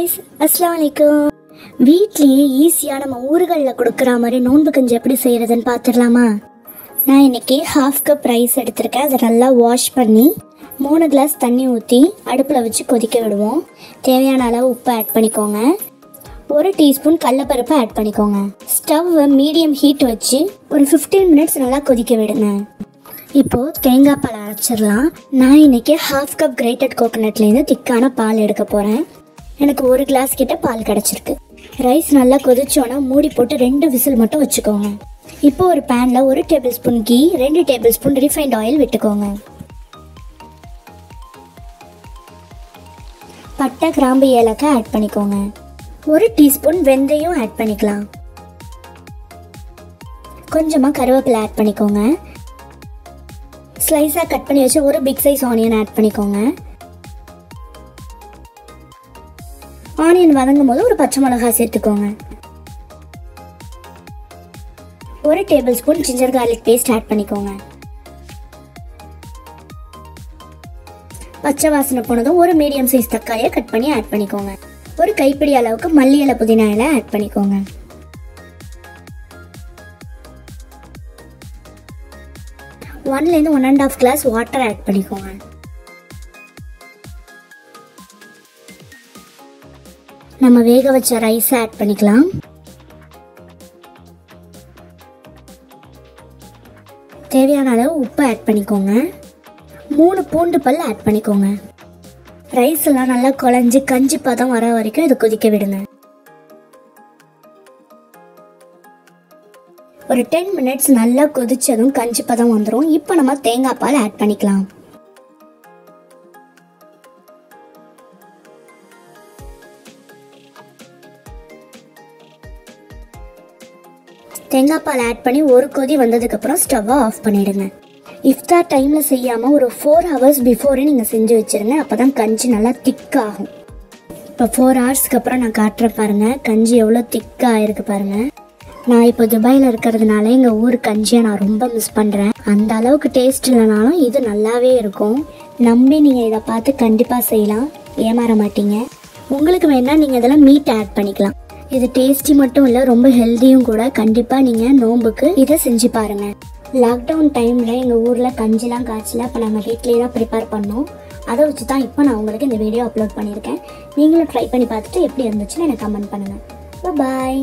guys, Assalamualaikum. வீட்லயே ஈஸியா நம்ம ஊர்கள்ல கொடுக்கற மாதிரி நோன்பு கஞ்சி எப்படி செய்யறதுன்னு பாத்துறலாமா? நான் இன்னைக்கு 1/2 கப் ரைஸ் எடுத்துர்க்கேன். அதை நல்லா வாஷ் பண்ணி 3 கிளாஸ் தண்ணி ஊத்தி அடுப்புல வச்சு கொதிக்க விடுவோம். தேவையான அளவு உப்பு ஆட் பண்ணிக்கோங்க. 1 டீஸ்பூன் கடலைப்பருப்பு ஆட் பண்ணிக்கோங்க. ஸ்டவ் மீடியம் ஹீட் வச்சு ஒரு 15 மினிட்ஸ் நல்லா கொதிக்க விடுங்க. இப்போ தேங்காய் பால் அரைச்சிடலாம். நான் இன்னைக்கு 1/2 கப் கிரேட்டட் கோகோனட்லேருந்து திக்கான பால் எடுக்க போகிறேன். எனக்கு 1 கிளாஸ் கிட்ட பால் கிடச்சிருக்கு. ரைஸ் நல்லா கொதிச்சோன்னா மூடி போட்டு 2 விசில் மட்டும் வச்சுக்கோங்க. இப்போ ஒரு பேனில் 1 tablespoon ghee, 2 tablespoon refined oil விட்டுக்கோங்க. பட்டை, கிராம்பு, ஏலக்காய் ஆட் பண்ணிக்கோங்க. 1 டீஸ்பூன் வெந்தயம் ஆட் பண்ணிக்கலாம். கொஞ்சமாக கருவேப்பிலை ஆட் பண்ணிக்கோங்க. ஸ்லைஸாக கட் பண்ணி வச்சு 1 பிக் சைஸ் ஆனியன் ஆட் பண்ணிக்கோங்க. ஆனியன் வதங்கும் போது 1 பச்சை மிளகாய் சேர்த்துக்கோங்க. 1 tablespoon ginger garlic paste add பண்ணிக்கோங்க. பச்சை வாசனை போனதும் 1 மீடியம் சைஸ் தக்காளியை கட் பண்ணி ஆட் பண்ணிக்கோங்க. 1 கைப்பிடி அளவுக்கு மல்லி இலை, புதினா இலை ஆட் பண்ணிக்கோங்க. 1லேருந்து 1.5 கிளாஸ் வாட்டர் ஆட் பண்ணிக்கோங்க. நம்ம வேக வச்ச ரைஸ் ஆட் பண்ணிக்கலாம். தேவையான அளவு உப்பு ஆட் பண்ணிக்கோங்க. 3 பூண்டு பல் ஆட் பண்ணிக்கோங்க. ரைஸ் எல்லாம் நல்லா குழஞ்சி கஞ்சி பதம் வர வரைக்கும் இதை கொதிக்க விடுங்க. ஒரு 10 மினிட்ஸ் நல்லா கொதிச்சதும் கஞ்சி பதம் வந்துடும். இப்போ நம்ம தேங்காய் பால் ஆட் பண்ணிக்கலாம். தேங்காய் பால் ஆட் பண்ணி ஒரு கொதி வந்ததுக்கப்புறம் ஸ்டவ்வை ஆஃப் பண்ணிடுங்க. இஃப்தார் டைமில் செய்யாமல் ஒரு 4 ஹவர்ஸ் பிஃபோரே நீங்கள் செஞ்சு வச்சுருங்க. அப்போ தான் கஞ்சி நல்லா திக்காகும். இப்போ 4 ஹவர்ஸ்க்கு அப்புறம் நான் காட்டுற பாருங்கள், கஞ்சி எவ்வளோ திக்காக இருக்கு பாருங்கள். நான் இப்போ துபாயில் இருக்கிறதுனால எங்கள் ஊர் கஞ்சியை நான் ரொம்ப மிஸ் பண்ணுறேன். அந்த அளவுக்கு டேஸ்ட் இல்லைனாலும் இது நல்லாவே இருக்கும். நம்பி நீங்கள் இதை பார்த்து கண்டிப்பாக செய்யலாம், ஏமாற மாட்டீங்க. உங்களுக்கு வேணால் நீங்கள் இதெல்லாம் மீட் ஆட் பண்ணிக்கலாம். இது டேஸ்டி மட்டும் இல்லை, ரொம்ப ஹெல்த்தியும் கூட. கண்டிப்பாக நீங்கள் நோம்புக்கு இதை செஞ்சு பாருங்கள். லாக்டவுன் டைமில் எங்கள் ஊரில் கஞ்சிலாம் காய்ச்சல, அப்போ நம்ம வீட்லேயே தான் ப்ரிப்பேர் பண்ணோம். அதை வச்சு தான் இப்போ நான் உங்களுக்கு இந்த வீடியோ அப்லோட் பண்ணியிருக்கேன். நீங்களும் ட்ரை பண்ணி பார்த்துட்டு எப்படி இருந்துச்சுன்னு எனக்கு கமெண்ட் பண்ணுங்கள். பாய்.